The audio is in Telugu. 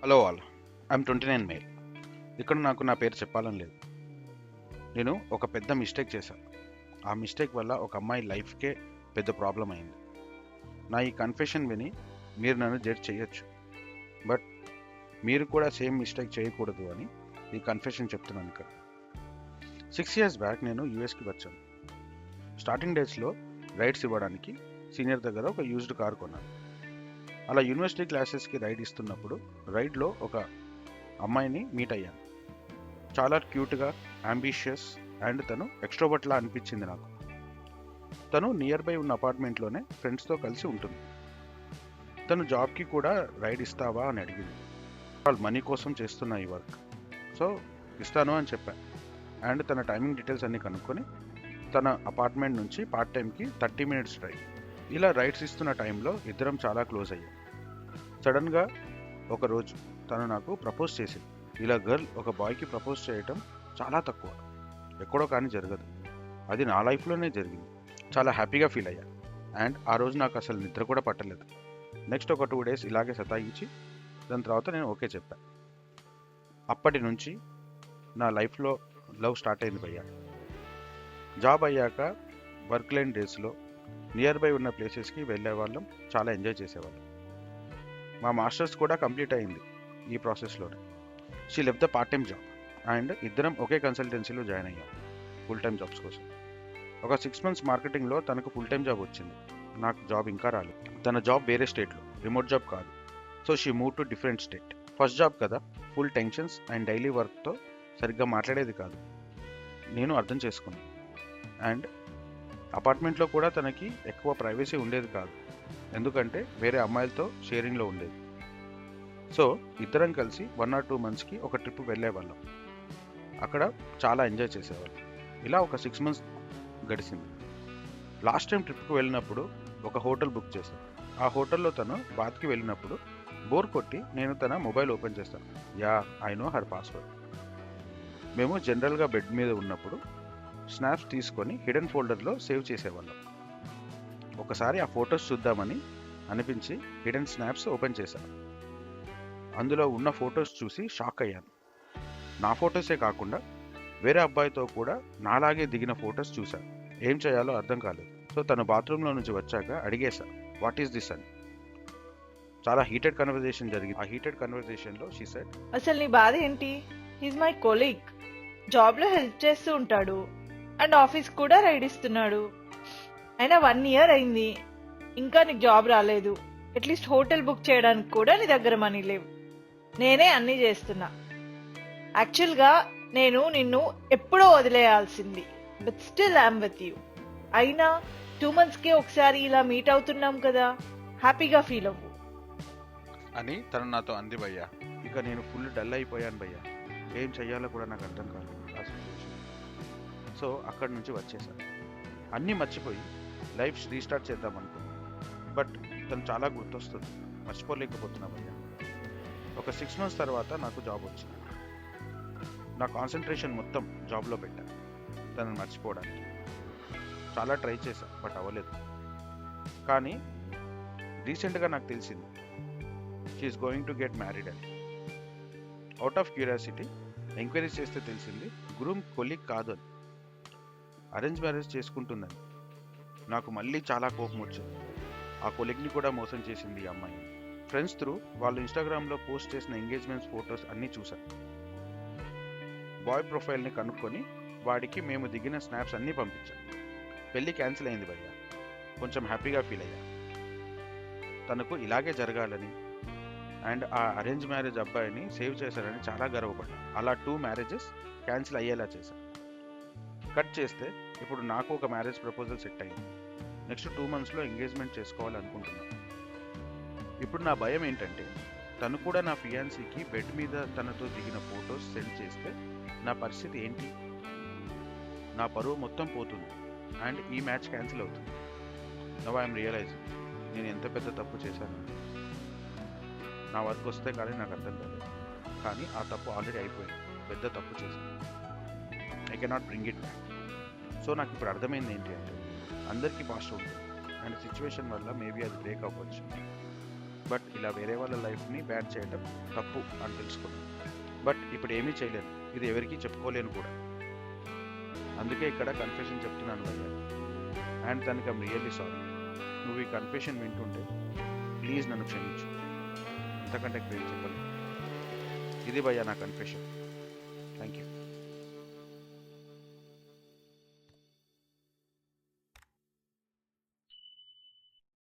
Hello all, I'm 29 male. ఇక్కడ నాకు నా పేరు చెప్పాలని లేదు. నేను ఒక పెద్ద మిస్టేక్ చేశాను. ఆ మిస్టేక్ వల్ల ఒక అమ్మాయి లైఫ్కే పెద్ద ప్రాబ్లం అయింది. నా ఈ కన్ఫెషన్ విని మీరు నన్ను జడ్జ్ చేయొచ్చు, బట్ మీరు కూడా సేమ్ మిస్టేక్ చేయకూడదు అని ఈ కన్ఫెషన్ చెప్తున్నాను ఇక్కడ. 6 years బ్యాక్ నేను యూఎస్కి వచ్చాను. స్టార్టింగ్ డేస్లో రైడ్స్ ఇవ్వడానికి సీనియర్ దగ్గర ఒక యూజ్డ్ కార్ కొన్నాను. అలా యూనివర్సిటీ క్లాసెస్కి రైడ్ ఇస్తున్నప్పుడు రైడ్లో ఒక అమ్మాయిని మీట్ అయ్యాను. చాలా క్యూట్గా, అంబిషియస్ అండ్ తను ఎక్స్ట్రోవర్ట్లా అనిపించింది నాకు. తను నియర్ బై ఉన్న అపార్ట్మెంట్లోనే ఫ్రెండ్స్తో కలిసి ఉంటుంది. తను జాబ్కి కూడా రైడ్ ఇస్తావా అని అడిగింది. వాళ్ళు మనీ కోసం చేస్తున్న ఈ వర్క్, సో ఇస్తాను అని చెప్పాను. అండ్ తన టైమింగ్ డీటెయిల్స్ అన్నీ కనుక్కొని తన అపార్ట్మెంట్ నుంచి పార్ట్ టైంకి 30 minutes డ్రైవ్. ఇలా రైడ్స్ ఇస్తున్న టైంలో ఇద్దరం చాలా క్లోజ్ అయ్యాం. సడన్గా ఒకరోజు తను నాకు ప్రపోజ్ చేసింది. ఇలా గర్ల్ ఒక బాయ్కి ప్రపోజ్ చేయటం చాలా తక్కువ, ఎక్కడో కానీ జరగదు. అది నా లైఫ్లోనే జరిగింది. చాలా హ్యాపీగా ఫీల్ అయ్యా. అండ్ ఆ రోజు నాకు అసలు నిద్ర కూడా పట్టలేదు. నెక్స్ట్ ఒక 2 days ఇలాగే సతాయించి దాని తర్వాత నేను ఓకే చెప్పాను. అప్పటి నుంచి నా లైఫ్లో లవ్ స్టార్ట్ అయింది భయ్యా. జాబ్ అయ్యాక వర్క్ లైన్ డేస్లో నియర్ బై ఉన్న ప్లేసెస్కి వెళ్ళే వాళ్ళం, చాలా ఎంజాయ్ చేసేవాళ్ళం. మా మాస్టర్స్ కూడా కంప్లీట్ అయింది ఈ ప్రాసెస్లోనే. She left the part time job and ఇద్దరం ఒకే కన్సల్టెన్సీలో జాయిన్ అయ్యాం ఫుల్ టైం జాబ్స్ కోసం. ఒక 6 months మార్కెటింగ్లో తనకు ఫుల్ టైం జాబ్ వచ్చింది. నాకు జాబ్ ఇంకా రాలేదు. తన జాబ్ వేరే స్టేట్లో, రిమోట్ జాబ్ కాదు. So she move to different state. First job కదా, ఫుల్ టెన్షన్స్ అండ్ డైలీ వర్క్తో సరిగ్గా మాట్లాడేది కాదు. నేను అర్థం చేసుకున్నాను. అండ్ అపార్ట్మెంట్లో కూడా తనకి ఎక్కువ ప్రైవసీ ఉండేది కాదు, ఎందుకంటే వేరే అమ్మాయిలతో షేరింగ్లో ఉండేది. సో ఇద్దరం కలిసి 1 or 2 monthsకి ఒక ట్రిప్ వెళ్ళేవాళ్ళం. అక్కడ చాలా ఎంజాయ్ చేసేవాళ్ళం. ఇలా ఒక 6 months గడిచింది. లాస్ట్ టైం ట్రిప్కి వెళ్ళినప్పుడు ఒక హోటల్ బుక్ చేశాను. ఆ హోటల్లో తను బాత్కి వెళ్ళినప్పుడు బోర్ కొట్టి నేను తన మొబైల్ ఓపెన్ చేస్తాను. Yeah, I know her password. మేము జనరల్గా బెడ్ మీద ఉన్నప్పుడు స్నాప్స్ తీసుకొని హిడెన్ ఫోల్డర్లో సేవ్ చేసేవాళ్ళం. ఒకసారి ఆ ఫొటోస్ చూద్దామని అనిపించి హిడెన్ స్నాప్స్ ఓపెన్ చేశాను. అందులో ఉన్న ఫొటోస్ చూసి షాక్ అయ్యాను. నా ఫొటోసే కాకుండా వేరే అబ్బాయితో కూడా నాలాగే దిగిన ఫొటోస్ చూశాను. ఏం చేయాలో అర్థం కాలేదు. సో తను బాత్రూంలో నుంచి వచ్చాక అడిగేశా, వాట్ ఈస్ దిస్ అని. చాలా హీటెడ్ కన్వర్జేషన్ జరిగింది. ఆ హీటెడ్ కన్వర్జేషన్లో షీ సెడ్, అసలు నీ బాధ ఏంటి? హీజ్ మై కొలీగ్, జాబ్లో హెల్ప్ చేస్తూ ఉంటాడు అండ్ ఆఫీస్ కూడా రైడ్ ఇస్తున్నాడు. అయినా 1 year అయింది, ఇంకా నీకు జాబ్ రాలేదు. అట్లీస్ట్ హోటల్ బుక్ చేయడానికి కూడా నీ దగ్గర మనీ లేవు. నేనే అన్నీ చేస్తున్నా. యాక్చువల్గా నేను నిన్ను ఎప్పుడో వదిలేయాల్సింది, but still I'm with you. అయినా 2 monthsకే ఒకసారి ఇలా మీట్ అవుతున్నాం కదా, హ్యాపీగా ఫీల్ అవ్వు అని తను నాతో అంది భయ్యా. ఇక నేను ఫుల్ డల్ అయిపోయాను భయ్యా. ఏం చెయ్యాలో కూడా నాకు అర్థం కాలేదు ఆ సిచ్యువేషన్. సో అక్కడి నుంచి వచ్చేసాను. అన్నీ మర్చిపోయి లైఫ్ రీస్టార్ట్ చేద్దాం అనుకున్నాను. బట్ తను చాలా గుర్తొస్తుంది, మర్చిపోలేకపోతున్నా భయ్యా. ఒక 6 months తర్వాత నాకు జాబ్ వచ్చింది. నా కాన్సన్ట్రేషన్ మొత్తం జాబ్లో పెట్టాను తనని మర్చిపోవడానికి. చాలా ట్రై చేశాను, బట్ అవ్వలేదు. కానీ రీసెంట్గా నాకు తెలిసింది she's going to get married అని. అవుట్ ఆఫ్ క్యూరియాసిటీ ఎంక్వైరీ చేస్తే తెలిసింది గ్రూమ్ కొలీగ్ కాదు అని, అరేంజ్ మ్యారేజ్ చేసుకుంటుందని. నాకు మళ్ళీ చాలా కోపం వచ్చింది. ఆ కొలీగ్ని కూడా మోసం చేసింది ఈ అమ్మాయి. ఫ్రెండ్స్ త్రూ వాళ్ళు ఇన్స్టాగ్రామ్లో పోస్ట్ చేసిన ఎంగేజ్మెంట్స్ ఫొటోస్ అన్నీ చూశాను. బాయ్ ప్రొఫైల్ని కనుక్కొని వాడికి మేము దిగిన స్నాప్స్ అన్నీ పంపించాను. పెళ్ళి క్యాన్సిల్ అయింది భయ్య. కొంచెం హ్యాపీగా ఫీల్ అయ్యా. తనకు ఇలాగే జరగాలని అండ్ ఆ అరేంజ్ మ్యారేజ్ అబ్బాయిని సేవ్ చేశారని చాలా గర్వపడ్డా. అలా 2 marriages క్యాన్సిల్ అయ్యేలా చేశాను. కట్ చేస్తే ఇప్పుడు నాకు ఒక మ్యారేజ్ ప్రపోజల్ సెట్ అయ్యింది. నెక్స్ట్ 2 monthsలో ఎంగేజ్మెంట్ చేసుకోవాలనుకుంటున్నాను. ఇప్పుడు నా భయం ఏంటంటే తను కూడా నా ఫియాన్సీకి బెడ్ మీద తనతో దిగిన ఫొటోస్ సెండ్ చేస్తే నా పరిస్థితి ఏంటి? నా పరువు మొత్తం పోతుంది అండ్ ఈ మ్యాచ్ క్యాన్సిల్ అవుతుంది. నవ్ ఐఎమ్ రియలైజింగ్ నేను ఎంత పెద్ద తప్పు చేశాను. నా వర్క్ వస్తే కానీ నాకు అర్థం కాలేదు, కానీ ఆ తప్పు ఆల్రెడీ అయిపోయింది. పెద్ద తప్పు చేశాను. I cannot bring it back. So నాకు ఇప్పుడు అర్థమైంది ఏంటి అంటే అందరికీ పాస్ట్ ఉంటుంది అండ్ సిచ్యువేషన్ వల్ల మేబీ అది బ్రేక్ అవ్వచ్చు. బట్ ఇలా వేరే వాళ్ళ లైఫ్ని బ్యాడ్ చేయడం తప్పు అని తెలుసుకున్నాను. బట్ ఇప్పుడు ఏమీ చేయలేను, ఇది ఎవరికీ చెప్పుకోలేను కూడా. అందుకే ఇక్కడ కన్ఫెషన్ చెప్తున్నాను భయ్యా. అండ్ దానికి ఐమ్ రియల్లీ సారీ. నువ్వు ఈ కన్ఫెషన్ వింటుంటే ప్లీజ్ నన్ను క్షమించు, అంతకంటే ఎక్కువ ఏం చెప్పలేదు. ఇది భయ్యా నా కన్ఫెషన్.